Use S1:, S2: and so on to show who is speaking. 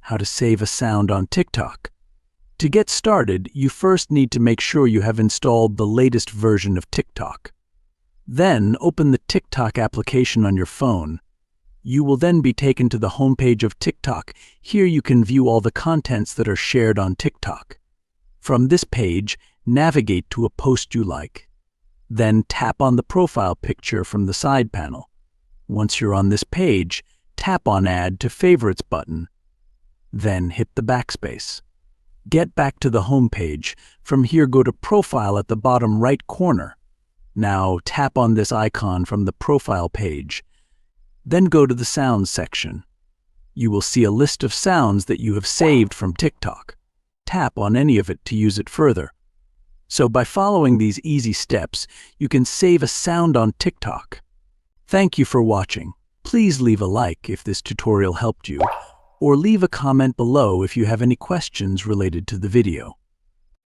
S1: how to save a sound on TikTok. To get started, you first need to make sure you have installed the latest version of TikTok. Then, open the TikTok application on your phone. You will then be taken to the homepage of TikTok. Here you can view all the contents that are shared on TikTok. From this page, navigate to a post you like. Then tap on the profile picture from the side panel. Once you're on this page, tap on Add to Favorites button. Then hit the backspace. Get back to the home page. From here, go to Profile at the bottom right corner. Now tap on this icon from the profile page. Then go to the Sounds section. You will see a list of sounds that you have saved from TikTok. Tap on any of it to use it further. So by following these easy steps, you can save a sound on TikTok. Thank you for watching. Please leave a like if this tutorial helped you, or leave a comment below if you have any questions related to the video.